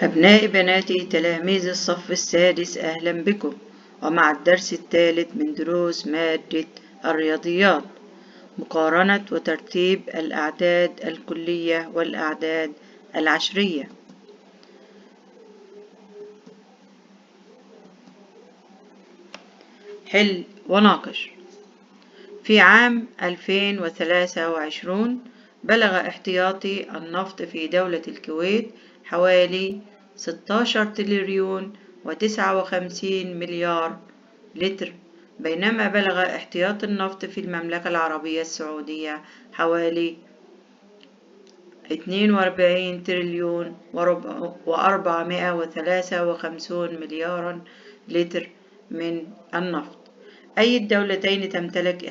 أبنائي بناتي تلاميذ الصف السادس، أهلا بكم ومع الدرس الثالث من دروس مادة الرياضيات. مقارنة وترتيب الأعداد الكلية والأعداد العشرية. حل وناقش. في عام 2023 بلغ احتياطي النفط في دولة الكويت حوالي 16 تريليون و59 مليار لتر، بينما بلغ احتياط النفط في المملكة العربية السعودية حوالي 42 تريليون و453 مليار لتر من النفط. أي الدولتين تمتلك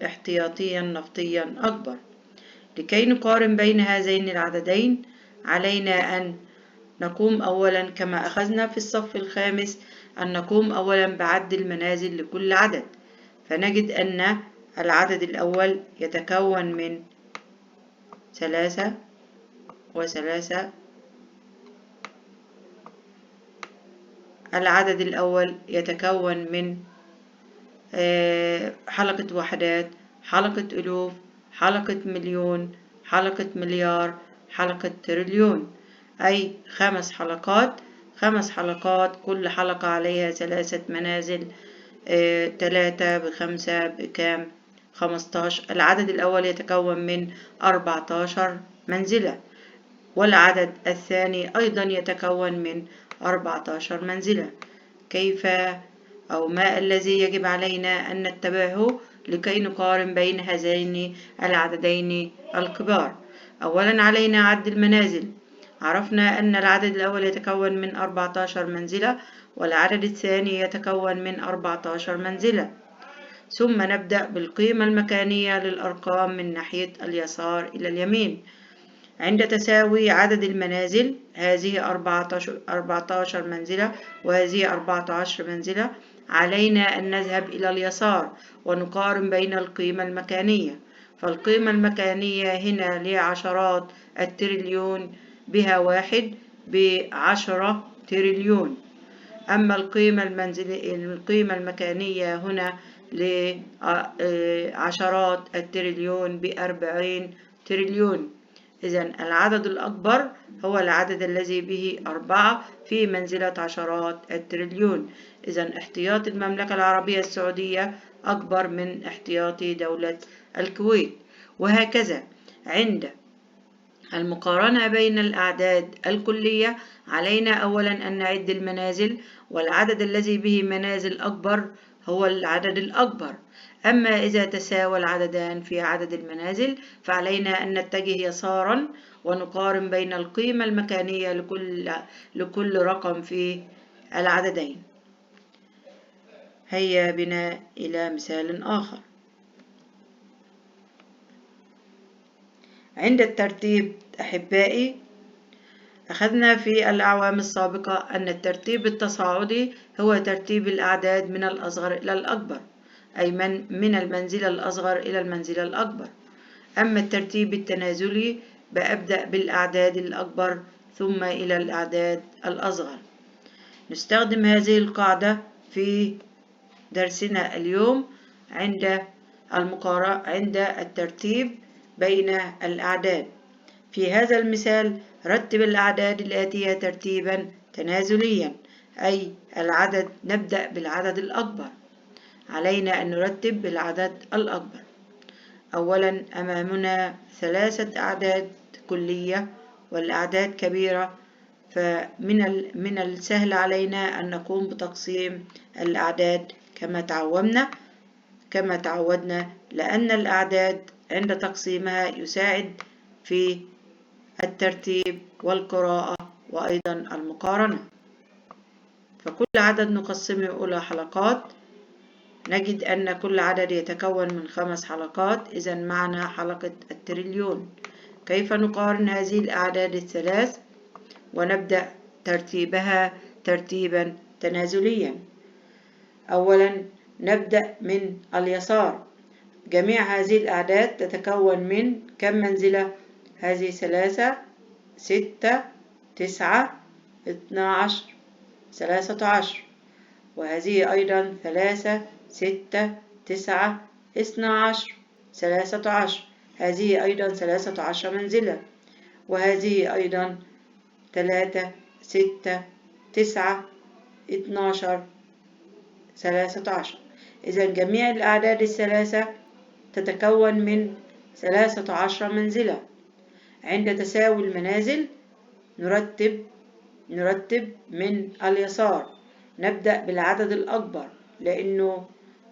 احتياطيا نفطيا أكبر؟ لكي نقارن بين هذين العددين علينا أن نقوم أولا كما أخذنا في الصف الخامس أن نقوم أولا بعد المنازل لكل عدد، فنجد أن العدد الأول يتكون من 3 و3. العدد الأول يتكون من حلقة وحدات، حلقة ألوف، حلقة مليون، حلقة مليار، حلقة تريليون، أي 5 حلقات. 5 حلقات، كل حلقة عليها 3 منازل، 3 ب5 بكام؟ 15. العدد الأول يتكون من 14 منزلة، والعدد الثاني أيضا يتكون من 14 منزلة. كيف أو ما الذي يجب علينا أن نتبعه لكي نقارن بين هذين العددين الكبار؟ أولا علينا عد المنازل. عرفنا أن العدد الأول يتكون من 14 منزلة والعدد الثاني يتكون من 14 منزلة. ثم نبدأ بالقيمة المكانية للأرقام من ناحية اليسار إلى اليمين. عند تساوي عدد المنازل، هذه 14 منزلة وهذه 14 منزلة، علينا أن نذهب إلى اليسار ونقارن بين القيمة المكانية. فالقيمة المكانية هنا لعشرات التريليون بها 1 ب10 تريليون. أما القيمة المكانية هنا لعشرات التريليون ب40 تريليون. إذن العدد الأكبر هو العدد الذي به 4 في منزلة عشرات التريليون. إذن احتياط المملكة العربية السعودية أكبر من احتياط دولة الكويت. وهكذا عند المقارنة بين الأعداد الكلية علينا أولا أن نعد المنازل، والعدد الذي به منازل أكبر هو العدد الأكبر. أما إذا تساوى العددان في عدد المنازل فعلينا أن نتجه يسارا ونقارن بين القيمة المكانية لكل رقم في العددين. هيا بنا إلى مثال آخر. عند الترتيب أحبائي، أخذنا في الأعوام السابقة أن الترتيب التصاعدي هو ترتيب الأعداد من الأصغر إلى الأكبر، أي من المنزلة الأصغر إلى المنزلة الأكبر. أما الترتيب التنازلي بأبدأ بالأعداد الأكبر ثم إلى الأعداد الأصغر. نستخدم هذه القاعدة في درسنا اليوم عند الترتيب بين الأعداد. في هذا المثال رتب الأعداد الآتية ترتيبا تنازليا، أي نبدأ بالعدد الأكبر. علينا أن نرتب بالعدد الأكبر. أولا أمامنا 3 أعداد كلية والأعداد كبيرة، فمن السهل علينا أن نقوم بتقسيم الأعداد كما تعودنا، لأن الأعداد عند تقسيمها يساعد في الترتيب والقراءة وأيضا المقارنة. فكل عدد نقسمه إلى حلقات، نجد أن كل عدد يتكون من 5 حلقات، إذا معنا حلقة التريليون. كيف نقارن هذه الأعداد الثلاث ونبدأ ترتيبها ترتيبا تنازليا؟ أولا نبدأ من اليسار. جميع هذه الأعداد تتكون من كم منزلة؟ هذه 3 6 9 12 13. وهذه أيضا 3 6 9 12 13. هذه أيضا 13 منزلة. وهذه أيضا 3 6 9 12 13. إذا جميع الأعداد الثلاثة تتكون من 13 منزلة. عند تساوي المنازل نرتب من اليسار. نبدأ بالعدد الأكبر لأنه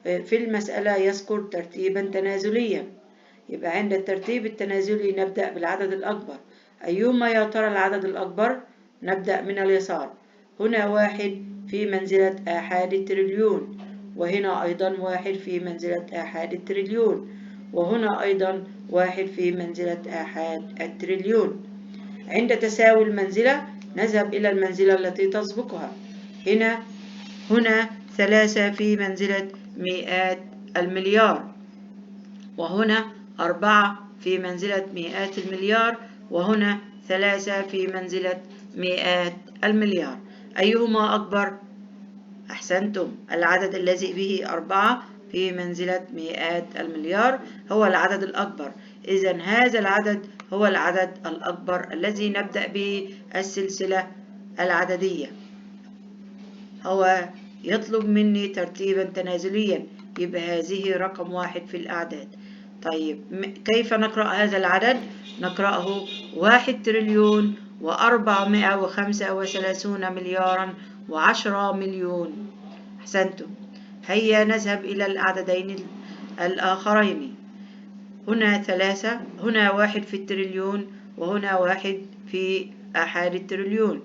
في المسألة يذكر ترتيبا تنازليا، يبقى عند الترتيب التنازلي نبدأ بالعدد الأكبر. أيهما يا ترى العدد الأكبر؟ نبدأ من اليسار. هنا 1 في منزلة آحاد التريليون، وهنا أيضا 1 في منزلة آحاد التريليون، وهنا أيضا 1 في منزلة آحاد التريليون. عند تساوي المنزلة نذهب إلى المنزلة التي تسبقها. هنا 3 في منزلة مئات المليار، وهنا 4 في منزلة مئات المليار، وهنا 3 في منزلة مئات المليار. أيهما أكبر؟ أحسنتم، العدد الذي به 4 في منزلة مئات المليار هو العدد الأكبر. إذن هذا العدد هو العدد الأكبر الذي نبدأ به السلسلة العددية. هو يطلب مني ترتيبا تنازليا، يبقى هذه رقم 1 في الأعداد. طيب كيف نقرأ هذا العدد؟ نقرأه 1 تريليون و435 مليارا و10 مليون. أحسنتم. هيا نذهب إلى العددين الآخرين. هنا 3، هنا 1 في التريليون، وهنا 1 في آحاد التريليون.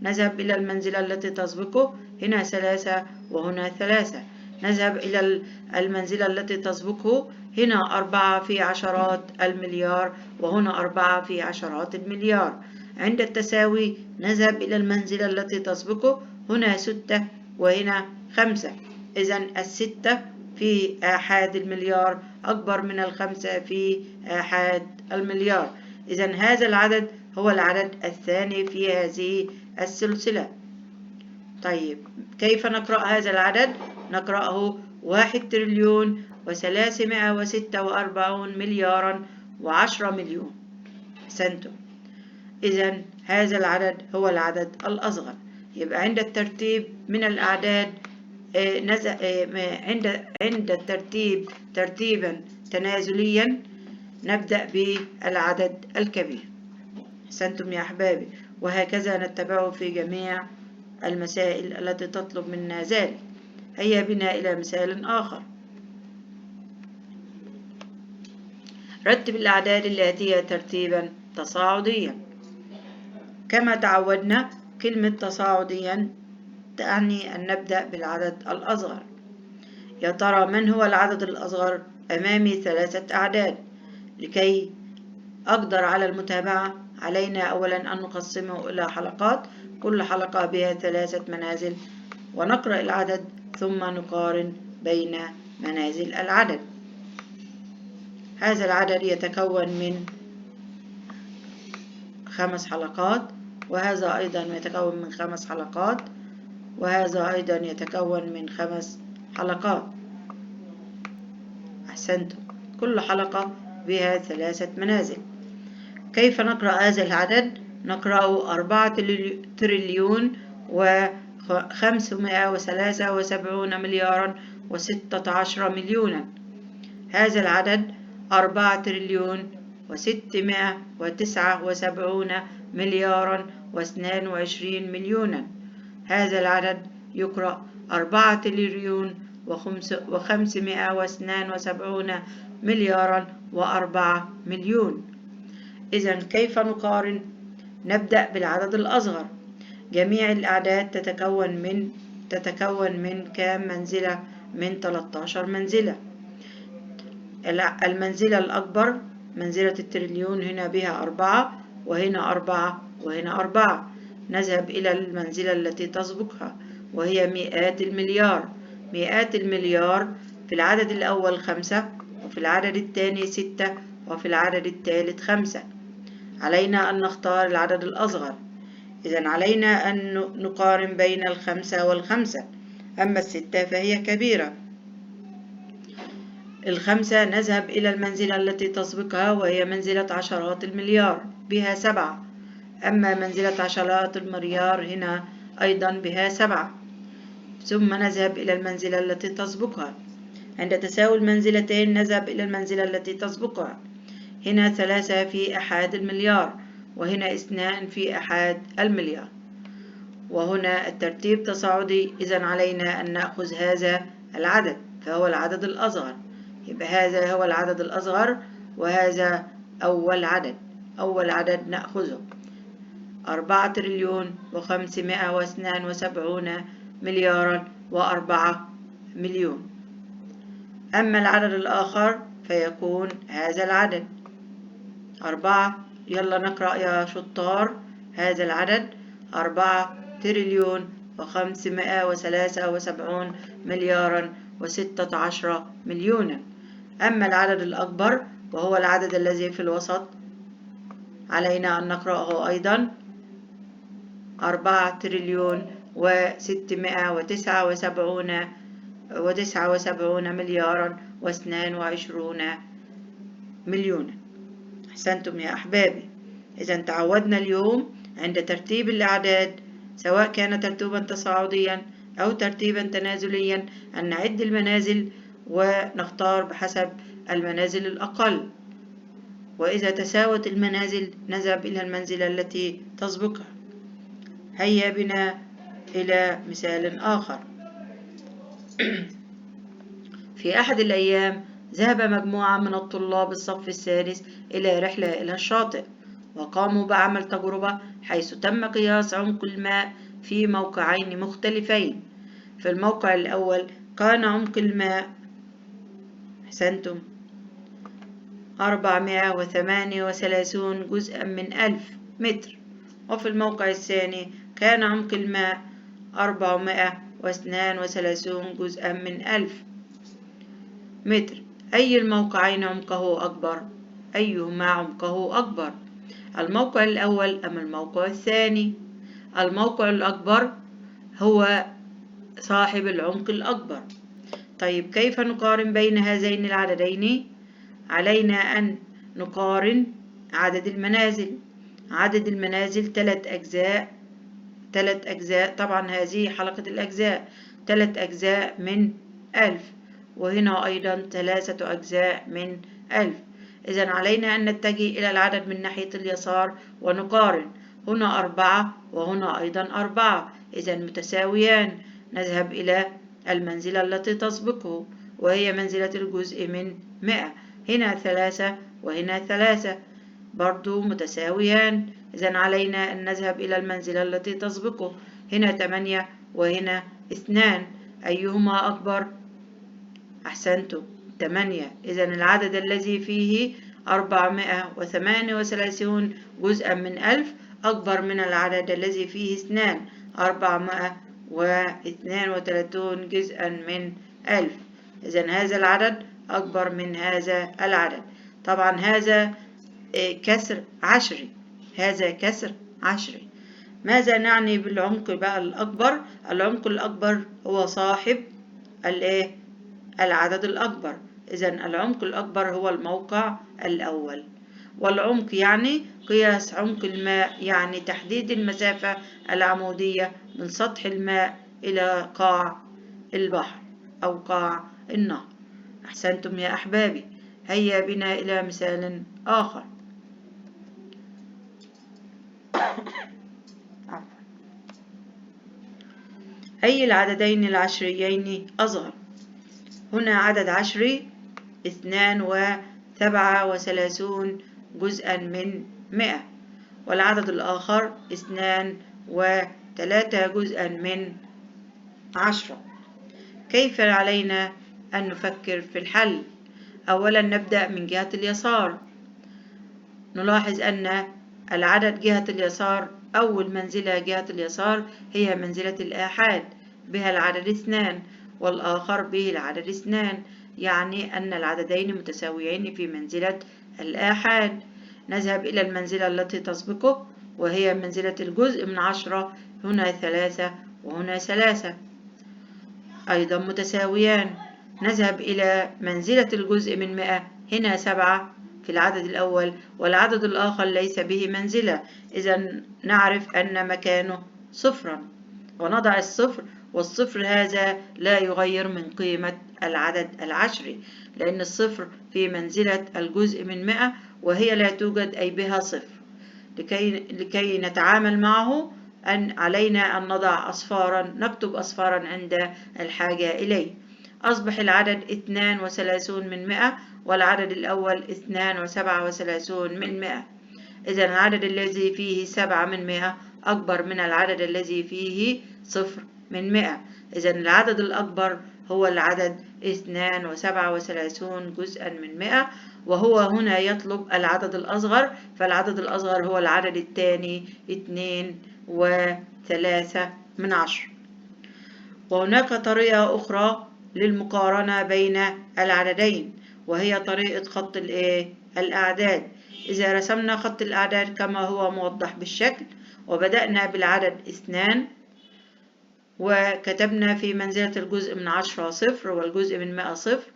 نذهب إلى المنزلة التي تسبقه. هنا 3 وهنا 3. نذهب إلى المنزلة التي تسبقه. هنا 4 في عشرات المليار، وهنا 4 في عشرات المليار. عند التساوي نذهب إلى المنزلة التي تسبقه. هنا 6 وهنا 5. إذن 6 في آحاد المليار أكبر من 5 في آحاد المليار. إذن هذا العدد هو العدد الثاني في هذه السلسلة. طيب كيف نقرأ هذا العدد؟ نقرأه 1 تريليون و346 مليارا و10 مليون. أحسنتم. إذن هذا العدد هو العدد الأصغر. يبقى عند الترتيب من الأعداد عند الترتيب ترتيبا تنازليا نبدأ بالعدد الكبير. أحسنتم يا أحبابي، وهكذا نتبعه في جميع المسائل التي تطلب منا ذلك. هيا بنا إلى مثال آخر. رتب الأعداد الآتية ترتيبا تصاعديا. كما تعودنا كلمة تصاعديا تعني أن نبدأ بالعدد الأصغر. يا ترى من هو العدد الأصغر؟ أمامي 3 أعداد. لكي أقدر على المتابعة علينا أولا أن نقسمه إلى حلقات، كل حلقة بها 3 منازل، ونقرأ العدد ثم نقارن بين منازل العدد. هذا العدد يتكون من 5 حلقات، وهذا أيضا يتكون من 5 حلقات، وهذا أيضا يتكون من 5 حلقات. أحسنتم، كل حلقة بها 3 منازل. كيف نقرأ هذا العدد؟ نقرأه 4 تريليون و573 مليارا و16 مليونا. هذا العدد 4 تريليون و679 مليارا و22 مليونا. هذا العدد يقرأ 4 تريليون و572 مليارا و4 مليون. إذن كيف نقارن؟ نبدأ بالعدد الأصغر. جميع الأعداد تتكون من كام منزلة؟ من 13 منزلة. المنزلة الأكبر منزلة التريليون هنا بها 4 وهنا 4 وهنا 4. نذهب إلى المنزلة التي تسبقها وهي مئات المليار. مئات المليار في العدد الأول 5، وفي العدد الثاني 6، وفي العدد الثالث 5. علينا أن نختار العدد الأصغر. إذن علينا أن نقارن بين 5 و5. أما 6 فهي كبيرة. 5 نذهب إلى المنزلة التي تسبقها وهي منزلة عشرات المليار بها 7. أما منزلة عشرات المليار هنا أيضا بها 7. ثم نذهب إلى المنزلة التي تسبقها. عند تساوي المنزلتين نذهب إلى المنزلة التي تسبقها. هنا 3 في أحاد المليار، وهنا 2 في أحاد المليار، وهنا الترتيب تصاعدي. إذن علينا أن نأخذ هذا العدد فهو العدد الأصغر. يبقى هذا هو العدد الأصغر وهذا أول عدد. أول عدد نأخذه 4,572 مليارا و4 مليون. أما العدد الآخر فيكون هذا العدد 4. يلا نقرأ يا شطار هذا العدد 4,573 مليارا و16 مليونا. أما العدد الأكبر وهو العدد الذي في الوسط علينا أن نقرأه أيضا 4,679 مليارا و22 مليونا. أحسنتم يا أحبابي. إذا تعودنا اليوم عند ترتيب الأعداد سواء كان ترتيبا تصاعديا أو ترتيبا تنازليا أن نعد المنازل ونختار بحسب المنازل الأقل، وإذا تساوت المنازل نذهب إلى المنزلة التي تسبقها. هيا بنا إلى مثال آخر. في أحد الأيام ذهب مجموعة من الطلاب الصف الثالث إلى رحلة إلى الشاطئ، وقاموا بعمل تجربة حيث تم قياس عمق الماء في موقعين مختلفين. في الموقع الأول كان عمق الماء 438 جزءا من 1000 متر، وفي الموقع الثاني كان عمق الماء 432 جزءا من 1000 متر. أي الموقعين عمقه أكبر؟ أيهما عمقه أكبر؟ الموقع الأول أم الموقع الثاني؟ الموقع الأكبر هو صاحب العمق الأكبر. طيب كيف نقارن بين هذين العددين؟ علينا أن نقارن عدد المنازل. عدد المنازل 3 أجزاء. 3 أجزاء، طبعا هذه حلقة الأجزاء 3 أجزاء من 1000، وهنا أيضا 3 أجزاء من 1000. إذن علينا أن نتجه إلى العدد من ناحية اليسار ونقارن. هنا 4 وهنا أيضا 4، إذن متساويان. نذهب إلى المنزلة التي تسبقه وهي منزلة الجزء من 100. هنا 3 وهنا 3 برضو متساويان، إذن علينا أن نذهب إلى المنزلة التي تسبقه. هنا 8 وهنا 2، أيهما أكبر؟ أحسنتم 8. إذن العدد الذي فيه 438 جزءا من 1000 أكبر من العدد الذي فيه 2 432 جزءا من 1000. إذن هذا العدد أكبر من هذا العدد. طبعا هذا كسر عشري، هذا كسر عشري. ماذا نعني بالعمق بقى الأكبر؟ العمق الأكبر هو صاحب العدد الأكبر. إذن العمق الأكبر هو الموقع الأول. والعمق يعني قياس عمق الماء، يعني تحديد المسافة العمودية من سطح الماء إلى قاع البحر أو قاع النهر. أحسنتم يا أحبابي. هيا بنا إلى مثال آخر. أي العددين العشريين أصغر؟ هنا عدد عشري 32 جزءا من 100، والعدد الآخر 2 و3 جزءا من 10. كيف علينا أن نفكر في الحل؟ أولا نبدأ من جهة اليسار. نلاحظ أن العدد جهة اليسار، أول منزلة جهة اليسار هي منزلة الآحاد بها العدد 2 والآخر به العدد 2، يعني أن العددين متساويين في منزلة الآحاد. نذهب إلى المنزلة التي تسبقه وهي منزلة الجزء من 10. هنا 3 وهنا 3 أيضا متساويان. نذهب إلى منزلة الجزء من 100. هنا 7 في العدد الأول والعدد الآخر ليس به منزلة، إذا نعرف أن مكانه صفرا ونضع الصفر، والصفر هذا لا يغير من قيمة العدد العشري، لأن الصفر في منزلة الجزء من 100 وهي لا توجد أي بها صفر. لكي نتعامل معه علينا أن نضع أصفارا، نكتب أصفارا عند الحاجة إليه. أصبح العدد 32 من 100 والعدد الأول 32 من 100. إذا العدد الذي فيه 7 من 100 أكبر من العدد الذي فيه 0 من 100. إذا العدد الأكبر هو العدد 32 جزءا من 100، وهو هنا يطلب العدد الأصغر، فالعدد الأصغر هو العدد الثاني 2.3 من 10. وهناك طريقة أخرى للمقارنة بين العددين، وهي طريقة خط الأعداد. إذا رسمنا خط الأعداد كما هو موضح بالشكل، وبدأنا بالعدد 2 وكتبنا في منزلة الجزء من 10 صفر والجزء من 100 صفر،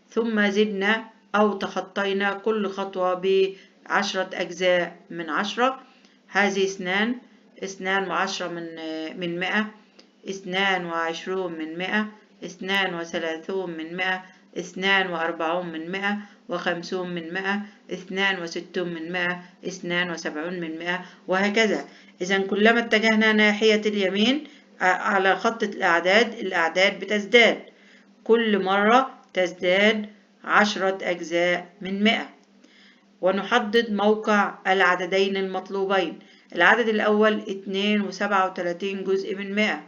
ثم زدنا أو تخطينا كل خطوة ب10 أجزاء من 10. هذه 2 و10 من 100، 22 من 100، 32 من 100، 42 من 100، 50 من 100، 62 من 100، 72 من 100، وهكذا. إذا كلما اتجهنا ناحية اليمين على خط الأعداد بتزداد، كل مرة تزداد 10 أجزاء من 100. ونحدد موقع العددين المطلوبين. العدد الأول 2.37 جزء من 100.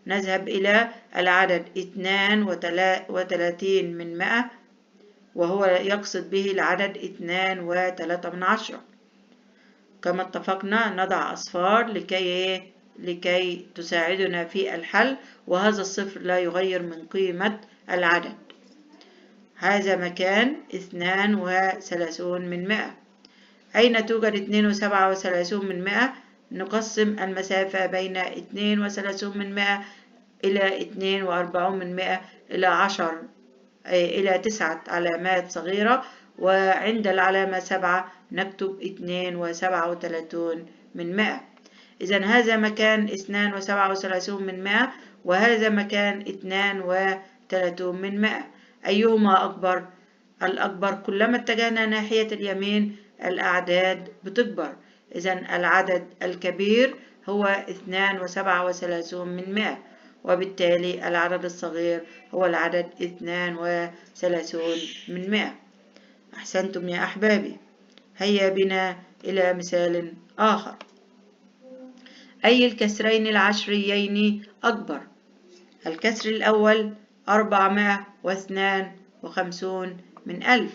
نذهب إلى العدد 2.33 من 100، وهو يقصد به العدد 2.3 من 10. كما اتفقنا نضع أصفار لكي تساعدنا في الحل، وهذا الصفر لا يغير من قيمة العدد. هذا مكان 32 من 100. أين توجد 2.37 من 100؟ نقسم المسافة بين 32 من 100 إلى 42 من 100 إلى 9 علامات صغيرة، وعند العلامة 7 نكتب 2.37 من 100. إذا هذا مكان 2.37 من 100 وهذا مكان 2.30 من 100. أيهما أكبر؟ الأكبر. كلما اتجهنا ناحية اليمين الأعداد بتكبر، إذا العدد الكبير هو 2.37 من 100، وبالتالي العدد الصغير هو العدد 32 من 100. أحسنتم يا أحبابي. هيا بنا إلى مثال آخر. أي الكسرين العشريين أكبر؟ الكسر الأول 452 من 1000،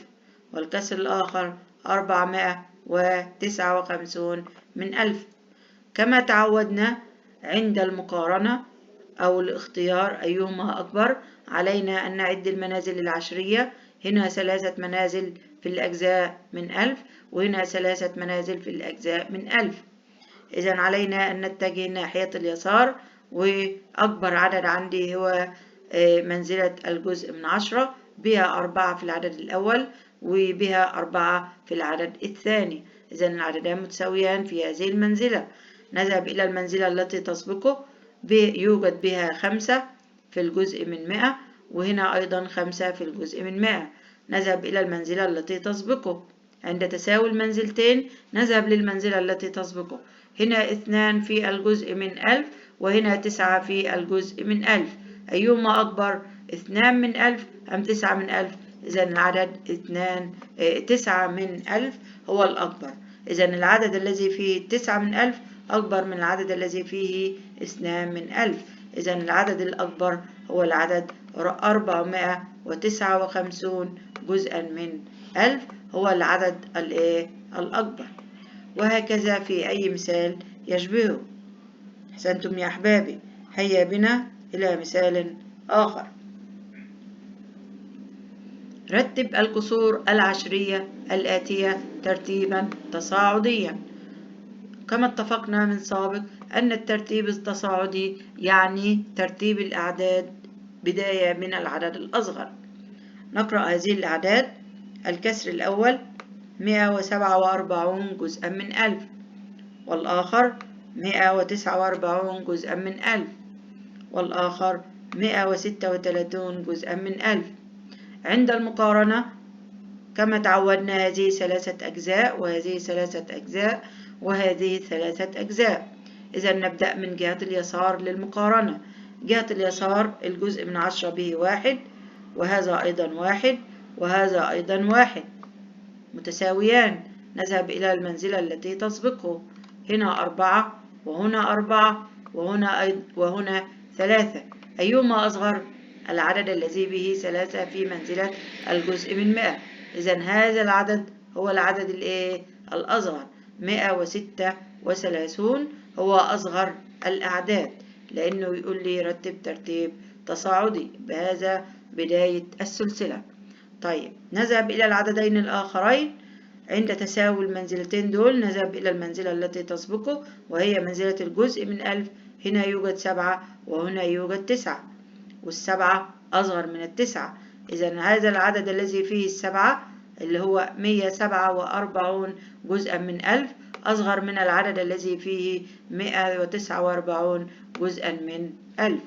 والكسر الآخر 459 من 1000. كما تعودنا عند المقارنة أو الاختيار أيهما أكبر، علينا أن نعد المنازل العشرية. هنا 3 منازل في الأجزاء من 1000، وهنا 3 منازل في الأجزاء من 1000. إذا علينا أن نتجه ناحية اليسار، وأكبر عدد عندي هو منزلة الجزء من 10 بها 4 في العدد الأول وبها 4 في العدد الثاني. إذا العددان متساويان في هذه المنزلة. نذهب إلى المنزلة التي تسبقه، يوجد بها 5 في الجزء من 100، وهنا أيضا 5 في الجزء من 100. نذهب إلى المنزلة التي تسبقه. عند تساوي المنزلتين نذهب للمنزلة التي تسبقه. هنا 2 في الجزء من 1000 وهنا 9 في الجزء من 1000. أيهما أكبر؟ 2 من 1000 أم 9 من 1000؟ إذا العدد 9 من 1000 هو الأكبر. إذا العدد الذي فيه 9 من 1000 أكبر من العدد الذي فيه 2 من 1000. إذا العدد الأكبر هو العدد 459 جزءا من 1000 هو العدد الأكبر، وهكذا في أي مثال يشبهه. أحسنتم يا أحبابي. هيا بنا إلى مثال آخر. رتب الكسور العشرية الآتية ترتيبا تصاعديا. كما اتفقنا من سابق أن الترتيب التصاعدي يعني ترتيب الأعداد بداية من العدد الأصغر. نقرأ هذه الأعداد. الكسر الأول 147 جزءا من 1000، والآخر 149 جزءا من 1000، والآخر 136 جزءا من 1000. عند المقارنة كما تعودنا هذه 3 أجزاء وهذه 3 أجزاء وهذه 3 أجزاء. إذا نبدأ من جهة اليسار للمقارنة. جهة اليسار الجزء من 10 به 1، وهذا أيضا 1، وهذا أيضا 1 متساويان. نذهب إلى المنزلة التي تسبقه. هنا 4 وهنا 4 وهنا 3. أيهما أصغر؟ العدد الذي به 3 في منزلة الجزء من 100. إذن هذا العدد هو العدد الأصغر. 136 هو أصغر الأعداد، لأنه يقول لي رتب ترتيب تصاعدي. بهذا بداية السلسلة. طيب نذهب إلى العددين الآخرين. عند تساوي المنزلتين دول نذهب إلى المنزلة التي تسبقه، وهي منزلة الجزء من 1000. هنا يوجد 7 وهنا يوجد 9، والسبعة أصغر من التسعة. إذن هذا العدد الذي فيه 7 اللي هو 147 جزءا من 1000 أصغر من العدد الذي فيه 149 جزءا من 1000.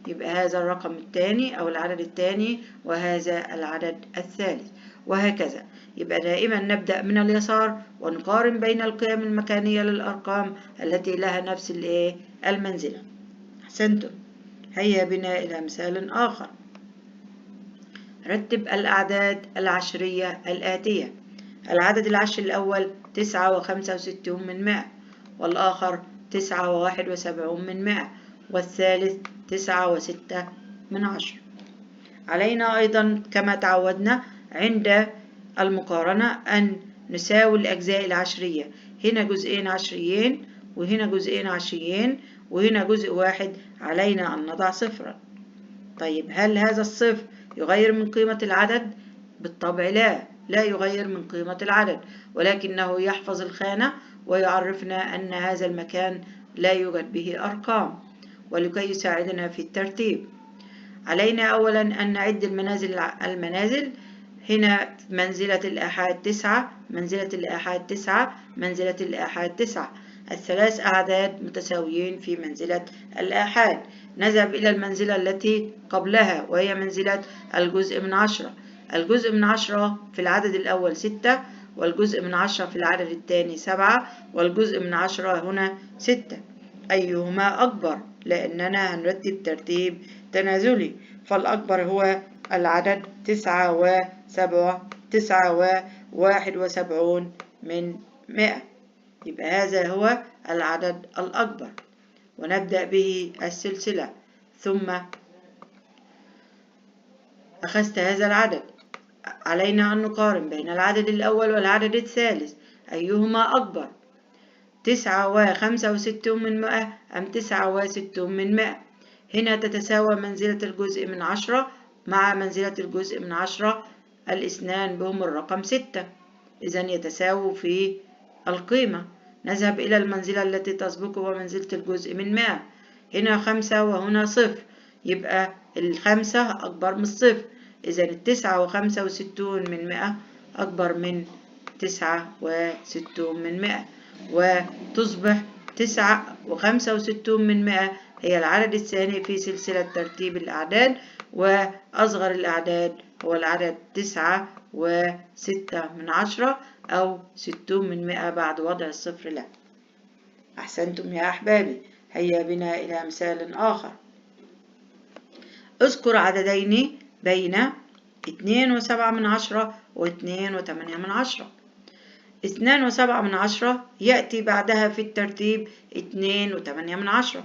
يبقى هذا الرقم الثاني أو العدد الثاني، وهذا العدد الثالث، وهكذا. يبقى دائما نبدأ من اليسار ونقارن بين القيم المكانية للأرقام التي لها نفس المنزلة. أحسنتم. هيا بنا إلى مثال آخر. رتب الأعداد العشرية الآتية. العدد العشري الأول 9 و65 من 100، والآخر 9 و71 من 100، والثالث 9 و6 من 10. علينا أيضا كما تعودنا عند المقارنة أن نساوي الأجزاء العشرية. هنا جزئين عشريين وهنا جزئين عشريين وهنا جزء واحد. علينا أن نضع صفرا. طيب هل هذا الصفر يغير من قيمة العدد؟ بالطبع لا يغير من قيمة العدد، ولكنه يحفظ الخانة ويعرفنا أن هذا المكان لا يوجد به أرقام، ولكي يساعدنا في الترتيب. علينا أولا أن نعد المنازل. هنا منزلة الآحاد 9، منزلة الآحاد 9، منزلة الآحاد 9. الثلاث أعداد متساويين في منزلة الآحاد. نذهب إلى المنزلة التي قبلها، وهي منزلة الجزء من 10. الجزء من 10 في العدد الأول 6، والجزء من 10 في العدد الثاني 7، والجزء من 10 هنا 6. أيهما أكبر؟ لأننا هنرتب ترتيب تنازلي، فالأكبر هو العدد 9 و71 من 100. يبقى هذا هو العدد الأكبر، ونبدأ به السلسلة. ثم أخذت هذا العدد. علينا أن نقارن بين العدد الأول والعدد الثالث. أيهما أكبر؟ 9 و65 من 100 أم 9 و60 من 100؟ هنا تتساوى منزلة الجزء من 10 مع منزلة الجزء من 10. الاثنان بهم الرقم 6، إذن يتساووا في القيمة. نذهب إلى المنزلة التي تسبقه ومنزلة الجزء من 100. هنا 5 وهنا 0، يبقى 5 أكبر من 0. إذن 9 و65 من 100 أكبر من 9 و60 من 100، وتصبح 9 و65 من 100 هي العدد الثاني في سلسلة ترتيب الأعداد، وأصغر الأعداد هو العدد 9 و6 من 10 أو 60 من 100 بعد وضع الصفر له. أحسنتم يا أحبابي. هيا بنا إلى مثال آخر. اذكر عددين بين 2.7 من 10 و2.8 من 10. 2.7 من 10 يأتي بعدها في الترتيب 2.8 من 10.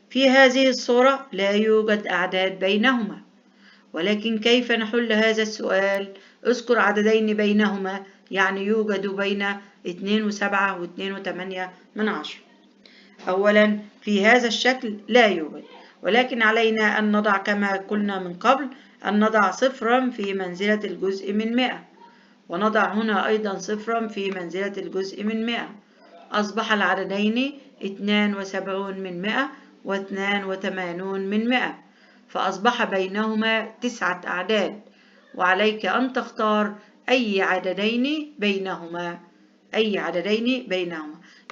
في هذه الصورة لا يوجد أعداد بينهما، ولكن كيف نحل هذا السؤال؟ اذكر عددين بينهما، يعني يوجد بين 2.7 و2.8 من 10. أولا في هذا الشكل لا يوجد، ولكن علينا أن نضع كما قلنا من قبل أن نضع صفرا في منزلة الجزء من 100، ونضع هنا أيضا صفرا في منزلة الجزء من 100، أصبح العددين 72 من 100 و82 من 100، فأصبح بينهما 9 أعداد، وعليك أن تختار أي عددين بينهما.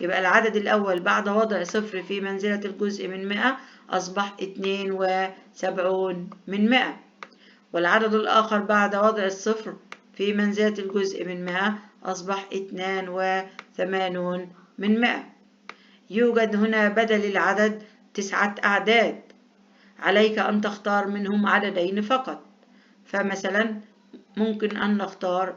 يبقى العدد الأول بعد وضع صفر في منزلة الجزء من 100 أصبح 72 من 100، والعدد الآخر بعد وضع الصفر في منزلة الجزء من 100 أصبح 82 من 100. يوجد هنا بدل العدد 9 أعداد، عليك أن تختار منهم عددين فقط. فمثلا ممكن أن نختار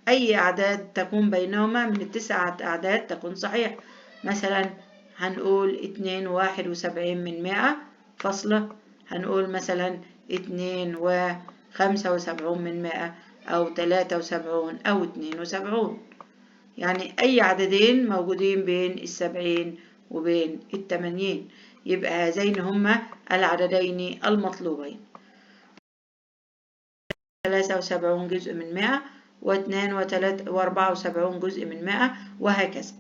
أي أعداد تكون بينهما من ال9 أعداد تكون صحيح. مثلا هنقول 71 من 100 فاصلة، هنقول مثلا 75 من 100 أو 73 أو 72، يعني أي عددين موجودين بين 70 وبين 80. يبقى هذين هما العددين المطلوبين، 73 جزء من 100 و74 جزء من 100 وهكذا.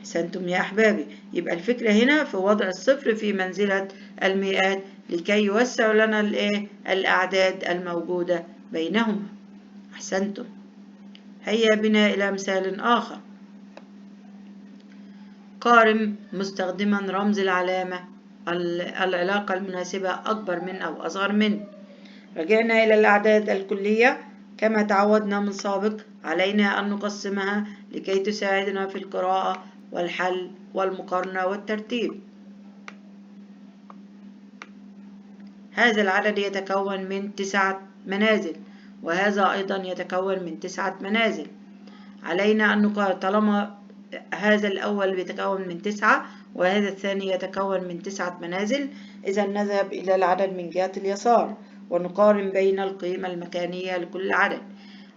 أحسنتم يا أحبابي. يبقى الفكرة هنا في وضع الصفر في منزلة المئات لكي يوسع لنا الأعداد الموجودة بينهما. أحسنتم. هيا بنا إلى مثال آخر. قارن مستخدما رمز العلامة العلاقة المناسبة أكبر من أو أصغر من. رجعنا إلى الأعداد الكلية كما تعودنا من سابق، علينا أن نقسمها لكي تساعدنا في القراءة والحل والمقارنة والترتيب. هذا العدد يتكون من 9 منازل، وهذا أيضا يتكون من 9 منازل. علينا أن نقارن، طالما هذا الأول يتكون من 9 وهذا الثاني يتكون من 9 منازل، إذا نذهب إلى العدد من جهة اليسار ونقارن بين القيمة المكانية لكل عدد.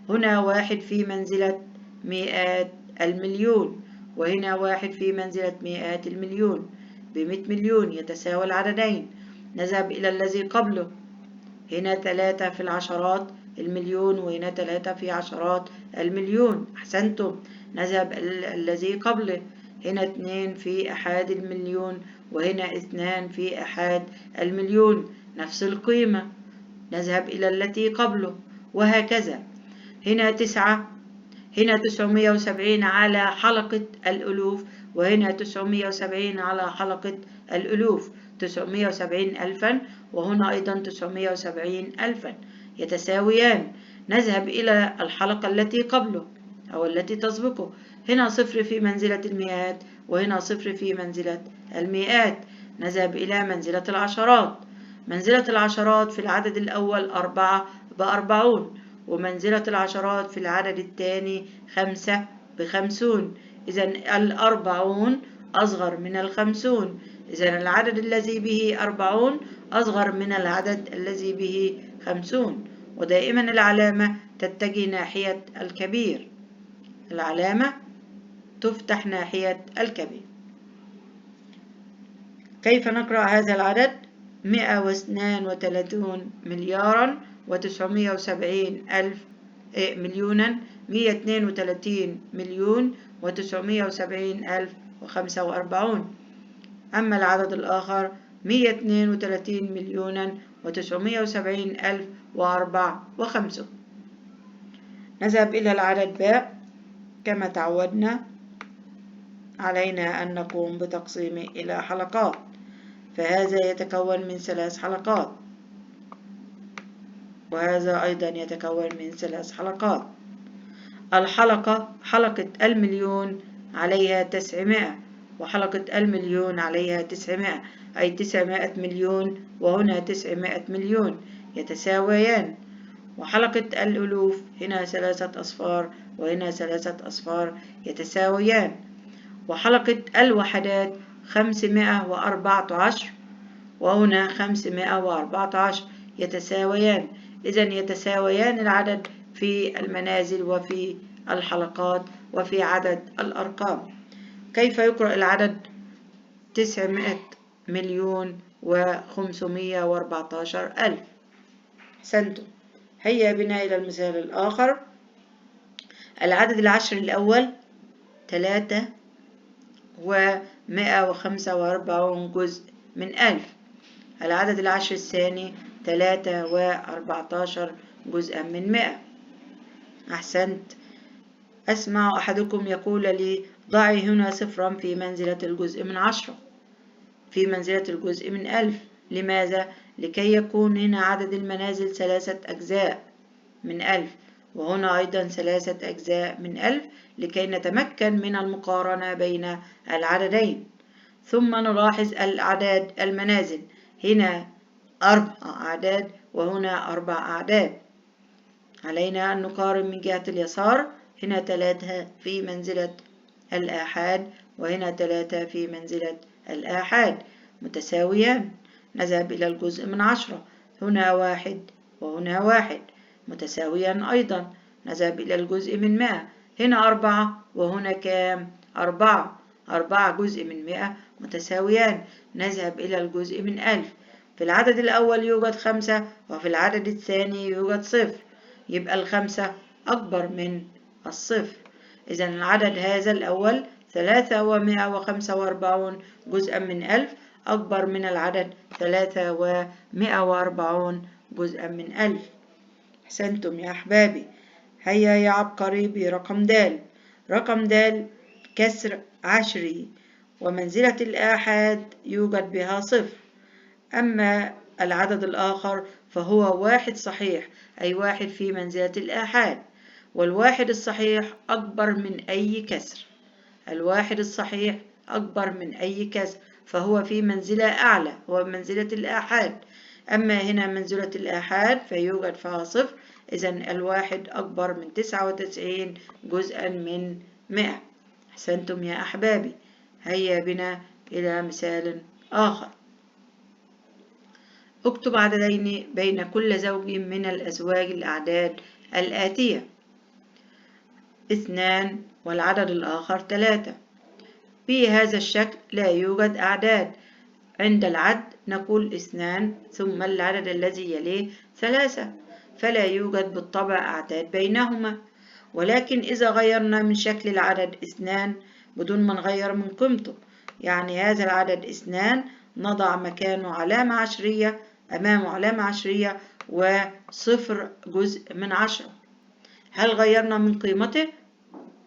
هنا 1 في منزلة مئات المليون، وهنا 1 في منزلة مئات المليون، ب100 مليون يتساوى العددين. نذهب إلى الذي قبله، هنا 3 في العشرات المليون وهنا 3 في عشرات المليون. أحسنتم. نذهب الذي قبله، هنا 2 في أحاد المليون وهنا 2 في أحاد المليون، نفس القيمة. نذهب إلى التي قبله وهكذا. هنا 9، هنا 970 على حلقة الألوف، وهنا 970 على حلقة الألوف، 970 ألفا وهنا أيضا 970 ألفا يتساويان. نذهب إلى الحلقة التي قبله أو التي تسبقه، هنا 0 في منزلة المئات وهنا 0 في منزلة المئات. نذهب إلى منزلة العشرات. منزلة العشرات في العدد الأول 4 ب40، ومنزلة العشرات في العدد الثاني 5 ب50. إذن 40 أصغر من 50، إذن العدد الذي به 40 أصغر من العدد الذي به 50. ودائما العلامة تتجه ناحية الكبير، العلامة تفتح ناحية الكبير. كيف نقرأ هذا العدد؟ 132 مليارا و970 ألف مليونا، 132 مليون و970 ألف و45. أما العدد الآخر 132 مليونا و970 ألف و54. نذهب إلى العدد باء. كما تعودنا علينا أن نقوم بتقسيمه إلى حلقات، فهذا يتكون من 3 حلقات وهذا أيضا يتكون من 3 حلقات. الحلقة حلقة المليون عليها 900 وحلقة المليون عليها 900، أي 900 مليون وهنا 900 مليون يتساويان. وحلقة الألوف هنا 3 أصفار وهنا 3 أصفار يتساويان. وحلقة الوحدات 514 وهنا 514 يتساويان. إذن يتساويان العدد في المنازل وفي الحلقات وفي عدد الأرقام. كيف يقرأ العدد 900 مليون و514 ألف؟ أحسنتم. هيا بنا إلى المثال الآخر. العدد العشري الأول 3,145 جزء من 1000. العدد العشر الثاني 3,14 جزءا من 100. أحسنت. أسمع أحدكم يقول لي ضعي هنا صفرا في منزلة الجزء من 10، في منزلة الجزء من 1000. لماذا؟ لكي يكون هنا عدد المنازل 3 أجزاء من 1000، وهنا أيضا 3 أجزاء من 1000، لكي نتمكن من المقارنة بين العددين. ثم نلاحظ الأعداد المنازل، هنا 4 أعداد وهنا 4 أعداد. علينا أن نقارن من جهة اليسار، هنا 3 في منزلة الآحاد وهنا 3 في منزلة الآحاد متساويان. نذهب إلى الجزء من 10، هنا 1 وهنا 1 متساويان أيضا. نذهب إلى الجزء من 100، هنا 4 وهنا كام؟ 4 جزء من 100 متساويان. نذهب إلى الجزء من 1000، في العدد الأول يوجد 5 وفي العدد الثاني يوجد 0، يبقى 5 أكبر من 0. إذا العدد هذا الأول 3,145 جزءا من 1000 أكبر من العدد 3,140 جزءا من 1000. أحسنتم يا أحبابي. هيا يا عبقري برقم د. رقم د كسر عشري ومنزلة الآحاد يوجد بها 0. أما العدد الآخر فهو 1 صحيح، أي 1 في منزلة الآحاد، والواحد الصحيح أكبر من أي كسر. الواحد الصحيح أكبر من أي كسر، فهو في منزلة أعلى، هو منزلة الآحاد. أما هنا منزلة الآحاد فيوجد فيها 0، إذن الواحد أكبر من 99 جزءا من 100. أحسنتم يا أحبابي. هيا بنا إلى مثال آخر. اكتب عددين بين كل زوج من الأزواج الأعداد الآتية: 2 والعدد الآخر 3. في هذا الشكل لا يوجد أعداد. عند العد نقول 2 ثم العدد الذي يليه 3، فلا يوجد بالطبع أعداد بينهما. ولكن إذا غيرنا من شكل العدد 2 بدون ما نغير من قيمته، يعني هذا العدد 2 نضع مكانه علامة عشرية، أمامه علامة عشرية وصفر جزء من 10. هل غيرنا من قيمته؟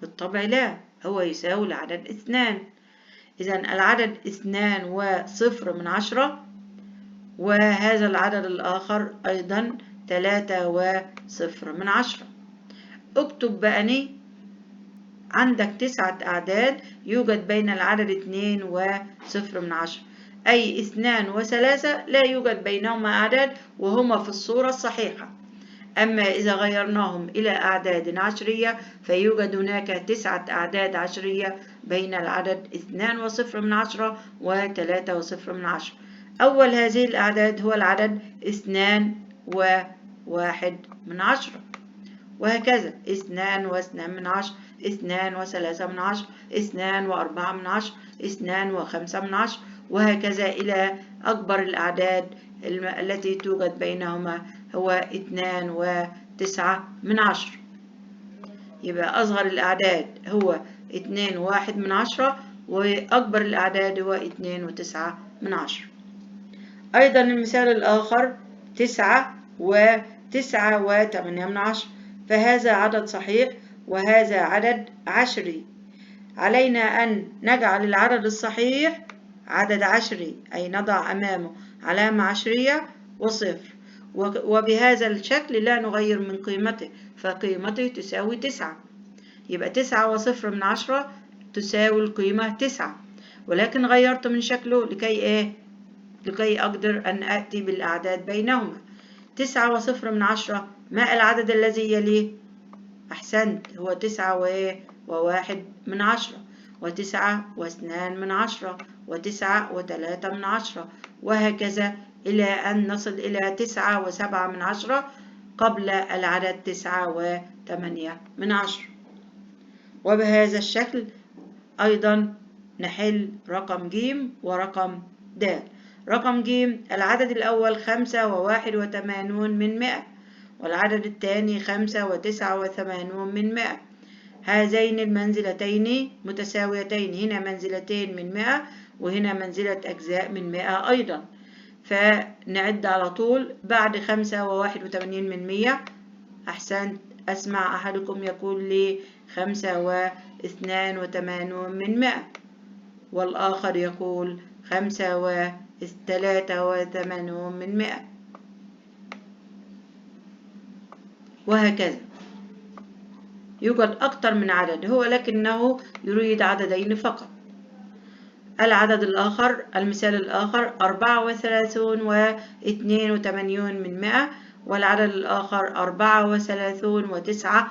بالطبع لا، هو يساوي العدد 2. إذن العدد 2 وصفر من 10، وهذا العدد الآخر أيضا 3 وصفر من 10. اكتب بقى عندك 9 أعداد يوجد بين العدد 2 وصفر من 10، أي 2 و3 لا يوجد بينهما أعداد وهما في الصورة الصحيحة. أما إذا غيرناهم إلى أعداد عشرية فيوجد هناك 9 أعداد عشرية بين العدد 2 وصفر من 10 و3 وصفر من 10. أول هذه الأعداد هو العدد 2 و1 من 10، وهكذا 2 و2 من 10، 2 و3 من 10، 2 و4 من 10، 2 و5 من 10، وهكذا إلى أكبر الأعداد التي توجد بينهما هو 2 و9 من 10. يبقى أصغر الأعداد هو 2 و1 من 10، وأكبر الأعداد هو 2 و9 من 10. أيضا المثال الآخر 9 و9 و8 من 10، فهذا عدد صحيح وهذا عدد عشري. علينا أن نجعل العدد الصحيح عدد عشري، أي نضع أمامه علامة عشرية وصفر، وبهذا الشكل لا نغير من قيمته، فقيمته تساوي 9. يبقى 9 وصفر من 10 تساوي القيمة 9، ولكن غيرت من شكله لكي أقدر أن أأتي بالأعداد بينهما. 9 وصفر من 10، ما العدد الذي يليه؟ أحسنت، هو 9 و1 من 10، و9 و2 من 10، و9 و3 من 10، وهكذا إلى أن نصل إلى 9 و7 من 10 قبل العدد 9 و8 من 10. وبهذا الشكل أيضا نحل رقم ج ورقم د. رقم ج العدد الأول 5 و81 من 100، والعدد الثاني 5 و89 من 100. هذين المنزلتين متساويتين، هنا منزلتين من 100 وهنا منزلة أجزاء من 100 أيضا. فنعد على طول بعد 5.81. أحسنت، أسمع أحدكم يقول لي 5.82، والآخر يقول 5.83، وهكذا. يوجد أكثر من عدد هو، لكنه يريد عددين فقط. العدد الآخر، المثال الآخر 34.82، والعدد الآخر 34.9.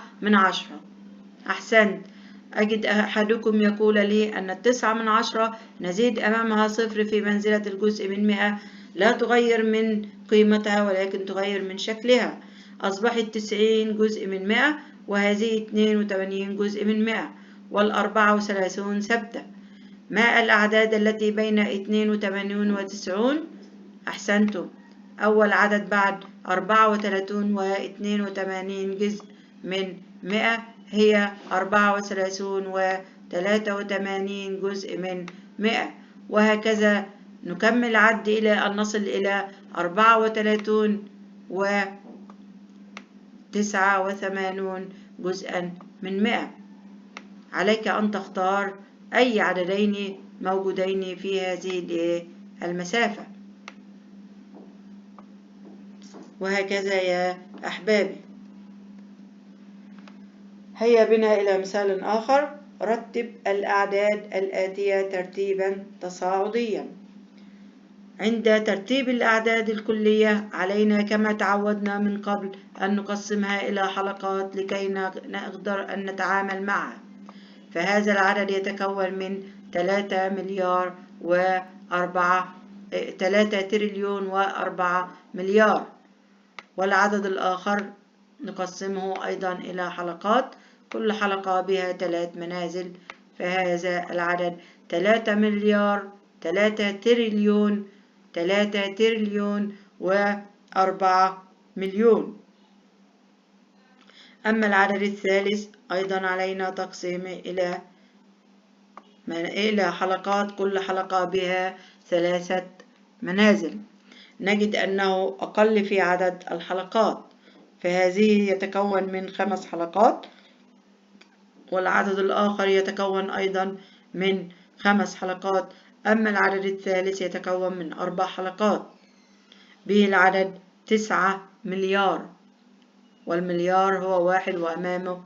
أحسنت، أجد أحدكم يقول لي أن 9 نزيد أمامها صفر في منزلة الجزء من 100، لا تغير من قيمتها ولكن تغير من شكلها. أصبحت 90 جزء من 100، وهذه 82 جزء من 100، وال34 ثابتة. ما الأعداد التي بين 82 و90؟ أحسنتم، أول عدد بعد 34 و82 جزء من 100 هي 34 و83 جزء من 100، وهكذا نكمل عد إلى أن نصل إلى 34 و89 جزءا من 100. عليك أن تختار أي عددين موجودين في هذه المسافة، وهكذا يا أحبابي. هيا بنا إلى مثال آخر. رتب الأعداد الآتية ترتيبا تصاعديا. عند ترتيب الأعداد الكلية علينا كما تعودنا من قبل أن نقسمها إلى حلقات لكي نقدر أن نتعامل معها. فهذا العدد يتكون من 3 تريليون و4 مليار، والعدد الآخر نقسمه أيضا إلى حلقات، كل حلقة بها 3 منازل. فهذا العدد 3 تريليون و4 مليون. أما العدد الثالث أيضا علينا تقسيمه إلى حلقات، كل حلقة بها 3 منازل. نجد أنه أقل في عدد الحلقات، فهذه يتكون من 5 حلقات، والعدد الآخر يتكون أيضا من 5 حلقات. أما العدد الثالث يتكون من 4 حلقات. به العدد 9 مليار، والمليار هو 1 وأمامه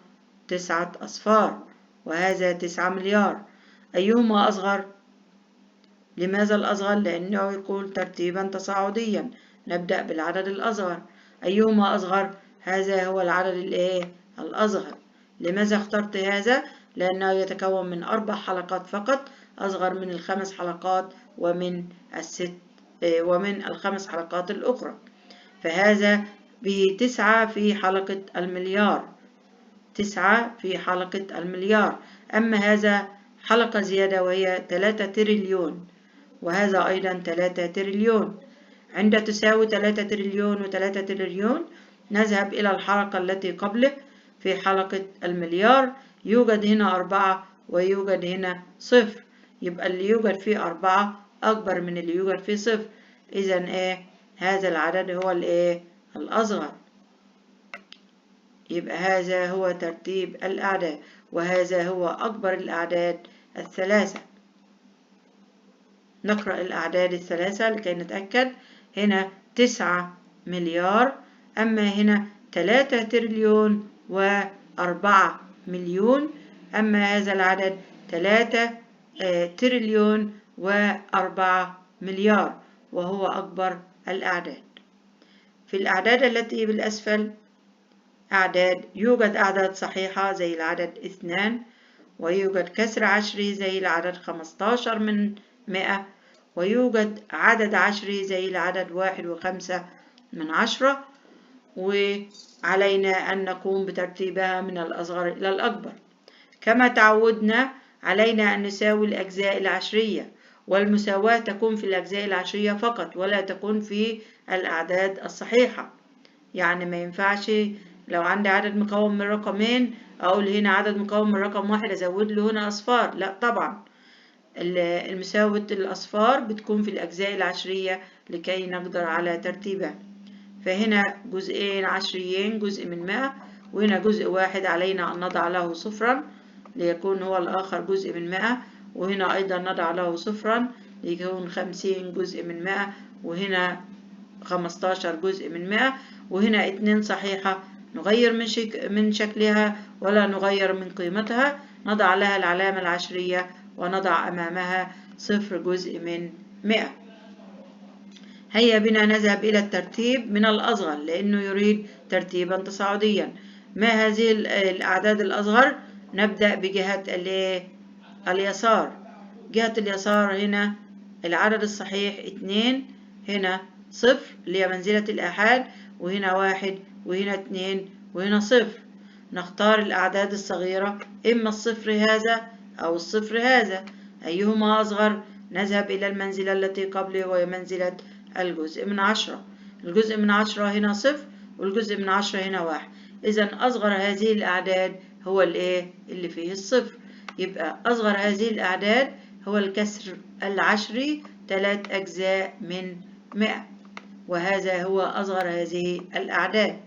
9 أصفار، وهذا 9 مليار. أيهما أصغر؟ لماذا الأصغر؟ لأنه يقول ترتيبا تصاعديا، نبدأ بالعدد الأصغر. أيهما أصغر؟ هذا هو العدد الأصغر. لماذا اخترت هذا؟ لأنه يتكون من 4 حلقات فقط، أصغر من ال5 حلقات ومن ال5 حلقات الأخرى. فهذا به 9 في حلقة المليار، 9 في حلقة المليار. أما هذا حلقة زيادة وهي 3 تريليون، وهذا أيضا 3 تريليون. عند تساوي 3 تريليون و3 تريليون نذهب إلى الحلقة التي قبله. في حلقة المليار يوجد هنا 4 ويوجد هنا 0، يبقى اللي يوجد فيه 4 أكبر من اللي يوجد فيه 0. إذن هذا العدد هو الأصغر. يبقى هذا هو ترتيب الأعداد، وهذا هو أكبر الأعداد الثلاثة. نقرأ الأعداد الثلاثة لكي نتأكد. هنا 9 مليار، أما هنا 3 تريليون و4 مليون، أما هذا العدد 3 تريليون و4 مليار، وهو أكبر الأعداد. في الأعداد التي بالأسفل يوجد أعداد صحيحة زي العدد 2، ويوجد كسر عشري زي العدد 15 من 100، ويوجد عدد عشري زي العدد 1.5 من 10، وعلينا أن نقوم بترتيبها من الأصغر إلى الأكبر. كما تعودنا علينا أن نساوي الأجزاء العشرية، والمساواة تكون في الأجزاء العشرية فقط ولا تكون في الأعداد الصحيحة. يعني ما ينفعش لو عندي عدد مكون من رقمين أقول هنا عدد مكون من رقم واحد أزود له هنا أصفار؟ لا طبعا، المساوة الأصفار بتكون في الأجزاء العشرية لكي نقدر على ترتيبها. فهنا جزئين عشريين جزء من 100، وهنا جزء واحد علينا أن نضع له صفرا ليكون هو الآخر جزء من 100، وهنا أيضا نضع له صفرا ليكون 50 جزء من 100، وهنا 15 جزء من 100، وهنا 2 صحيحة نغير من شكلها ولا نغير من قيمتها، نضع لها العلامة العشرية ونضع أمامها 0 جزء من 100. هيا بنا نذهب إلى الترتيب من الأصغر لأنه يريد ترتيبا تصاعديا. ما هذه الأعداد الأصغر؟ نبدأ بجهة اليسار. جهة اليسار هنا العدد الصحيح 2، هنا 0 اللي هي منزلة الآحاد، وهنا 1 وهنا 2 وهنا 0. نختار الأعداد الصغيرة، إما الصفر هذا أو الصفر هذا، أيهما أصغر؟ نذهب إلى المنزلة التي قبله وهي منزلة الجزء من 10. الجزء من 10 هنا 0 والجزء من 10 هنا 1. إذا أصغر هذه الأعداد هو اللي فيه الصفر. يبقى أصغر هذه الأعداد هو الكسر العشري 3 أجزاء من 100، وهذا هو أصغر هذه الأعداد.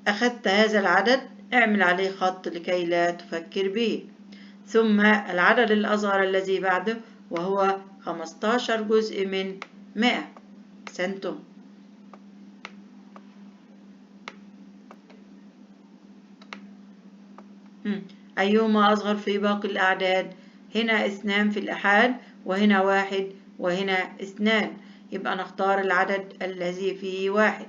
أخذت هذا العدد اعمل عليه خط لكي لا تفكر به. ثم العدد الأصغر الذي بعده وهو 15 جزء من 100. أحسنتم. أيهما أصغر في باقي الأعداد؟ هنا 2 في الآحاد، وهنا 1 وهنا 2. يبقى نختار العدد الذي فيه 1.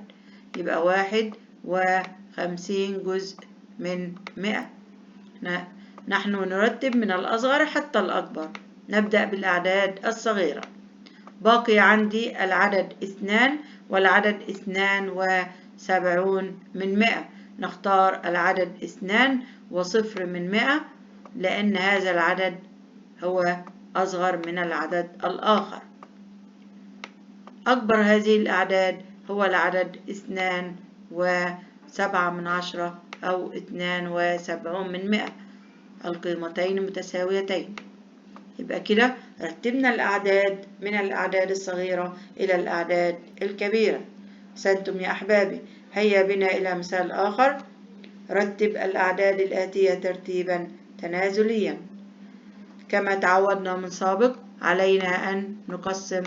يبقى 51 جزء من 100. نحن نرتب من الأصغر حتى الأكبر. نبدأ بالأعداد الصغيرة. باقي عندي العدد 2 والعدد 72 من 100. نختار العدد 2 وصفر من 100 لأن هذا العدد هو أصغر من العدد الآخر. أكبر هذه الأعداد هو العدد 2.7 أو 72 من 100. القيمتين متساويتين. يبقى كده رتبنا الأعداد من الأعداد الصغيرة إلى الأعداد الكبيرة. أحسنتم يا أحبابي. هيا بنا إلى مثال آخر. رتب الأعداد الآتية ترتيبا تنازليا. كما تعودنا من سابق علينا أن نقسم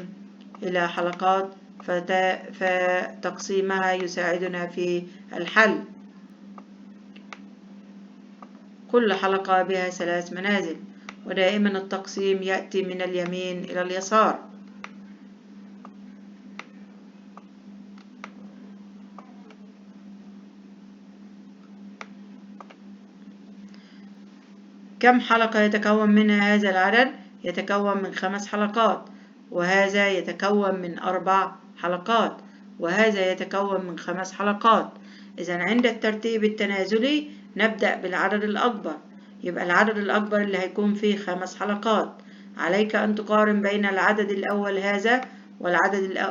إلى حلقات فتقسيمها يساعدنا في الحل. كل حلقة بها 3 منازل، ودائما التقسيم يأتي من اليمين إلى اليسار. كم حلقة يتكون منها هذا العدد؟ يتكون من 5 حلقات، وهذا يتكون من 4 حلقات، وهذا يتكون من 5 حلقات. إذا عند الترتيب التنازلي نبدأ بالعدد الأكبر. يبقى العدد الأكبر اللي هيكون فيه 5 حلقات. عليك أن تقارن بين العدد الأول هذا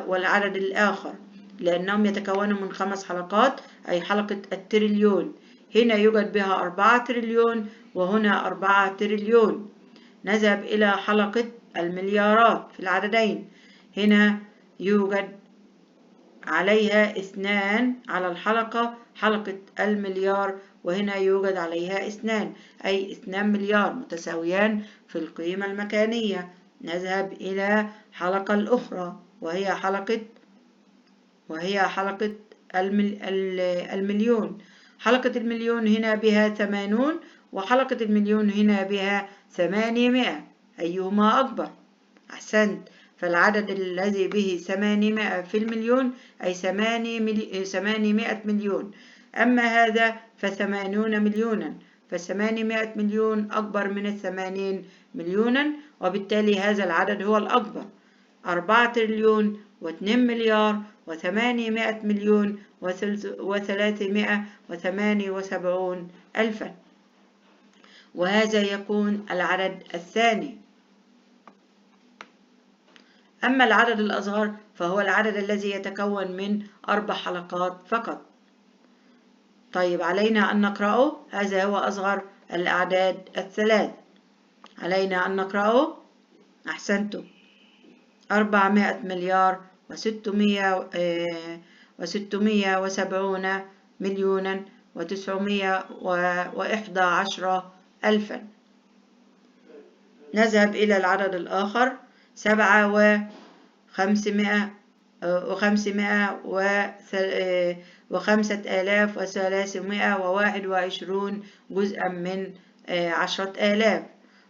والعدد الآخر، لأنهم يتكونوا من 5 حلقات، أي حلقة التريليون. هنا يوجد بها 4 تريليون وهنا 4 تريليون. نذهب إلى حلقة المليارات في العددين. هنا يوجد عليها 2 على الحلقة، حلقة المليار، وهنا يوجد عليها 2 أي 2 مليار متساويان في القيمة المكانية. نذهب إلى حلقة الأخرى وهي حلقة المليون. حلقة المليون هنا بها 80 وحلقة المليون هنا بها 800. أيهما أكبر؟ أحسنت. فالعدد الذي به 800 في المليون أي 800 مليون. أما هذا ف80 مليونا، ف800 مليون أكبر من 80 مليونا، وبالتالي هذا العدد هو الأكبر. 4 تريليون و2 مليار و800 مليون و378 ألفا، وهذا يكون العدد الثاني. أما العدد الأصغر فهو العدد الذي يتكون من 4 حلقات فقط. طيب علينا أن نقرأه، هذا هو أصغر الأعداد الثلاث. علينا أن نقرأه. أحسنتم. 400 مليار و670 مليونا و911 ألفا. نذهب إلى العدد الآخر. 7,505,321 جزءا من 10,000.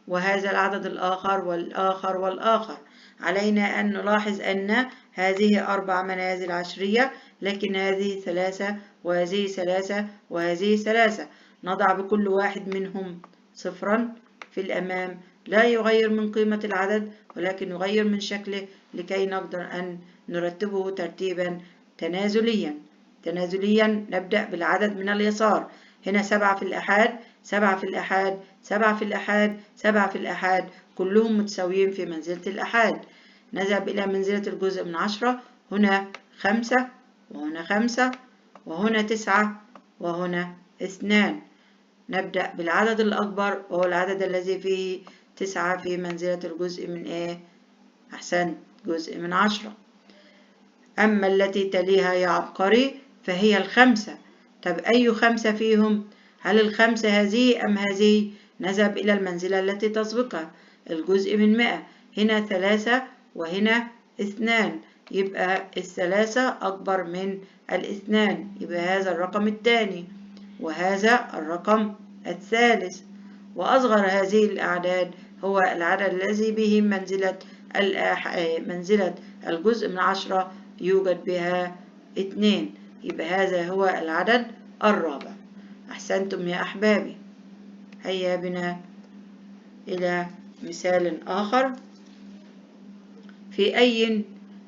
وهذا العدد الآخر والآخر والآخر. علينا أن نلاحظ أن هذه 4 منازل عشرية، لكن هذه 3 وهذه 3 وهذه 3. نضع بكل واحد منهم صفرا في الأمام، لا يغير من قيمة العدد ولكن يغير من شكله لكي نقدر أن نرتبه ترتيبا تنازليا. نبدأ بالعدد من اليسار. هنا 7 في الأحاد، 7 في الأحاد، 7 في الأحاد، 7 في الأحاد، كلهم متساويين في منزلة الأحاد. نذهب إلى منزلة الجزء من 10. هنا 5 وهنا 5 وهنا 9 وهنا 2. نبدأ بالعدد الأكبر وهو العدد الذي فيه 9 في منزلة الجزء من إيه؟ أحسنت، جزء من 10. أما التي تليها يا عبقري فهي 5. طب أي 5 فيهم؟ هل 5 هذه أم هذه؟ نذهب إلى المنزلة التي تسبقها، الجزء من 100. هنا 3 وهنا 2، يبقى 3 أكبر من 2، يبقى هذا الرقم الثاني وهذا الرقم الثالث. وأصغر هذه الأعداد هو العدد الذي به منزلة الجزء من 10 يوجد بها 2، يبقى هذا هو العدد الرابع. أحسنتم يا أحبابي. هيا بنا إلى مثال آخر. في أي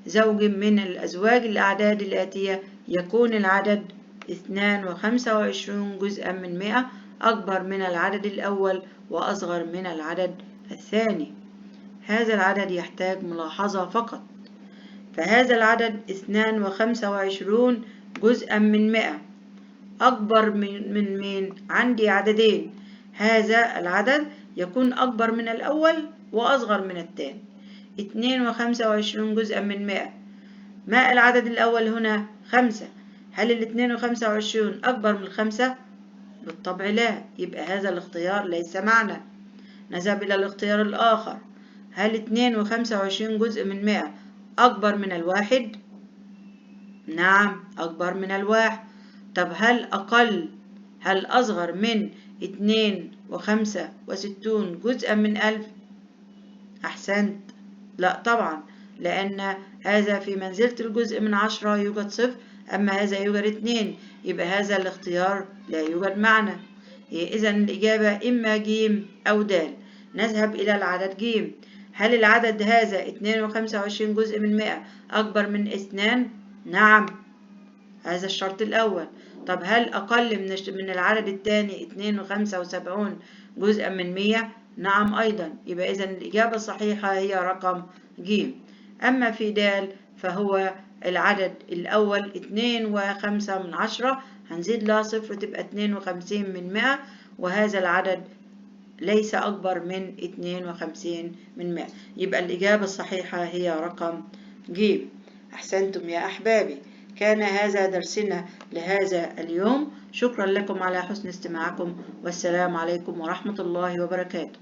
زوج من الأزواج الأعداد الآتية يكون العدد 2 و25 جزءا من 100 أكبر من العدد الأول وأصغر من العدد الثاني؟ هذا العدد يحتاج ملاحظة فقط. فهذا العدد 2 و25 جزءا من 100 أكبر من مين؟ عندي عددين، هذا العدد يكون أكبر من الأول وأصغر من الثاني. 2 و25 جزءا من 100. ما العدد الأول هنا؟ 5. هل 2 و25 أكبر من 5؟ بالطبع لا، يبقى هذا الاختيار ليس معنا. نذهب إلى الاختيار الآخر. هل 2 و25 جزء من 100 أكبر من 1؟ نعم، أكبر من 1. طب هل أصغر من 2 و65 جزءا من 1000؟ أحسنت، لا طبعا، لأن هذا في منزلة الجزء من 10 يوجد 0، أما هذا يوجد 2، يبقى هذا الاختيار لا يوجد معنا. إذا الإجابة إما ج أو د. نذهب إلى العدد ج. هل العدد هذا 2 و25 جزء من 100 أكبر من 2؟ نعم، هذا الشرط الأول. طب هل أقل من العدد الثاني 2 و75 جزءا من 100؟ نعم أيضا، يبقى إذن الإجابة الصحيحة هي رقم ج. أما في د فهو العدد الأول 2 و5 هنزيد لها 0 تبقى 52 من 100، وهذا العدد ليس أكبر من 52 من 100، يبقى الإجابة الصحيحة هي رقم ج. أحسنتم يا أحبابي. كان هذا درسنا لهذا اليوم. شكرا لكم على حسن استماعكم، والسلام عليكم ورحمة الله وبركاته.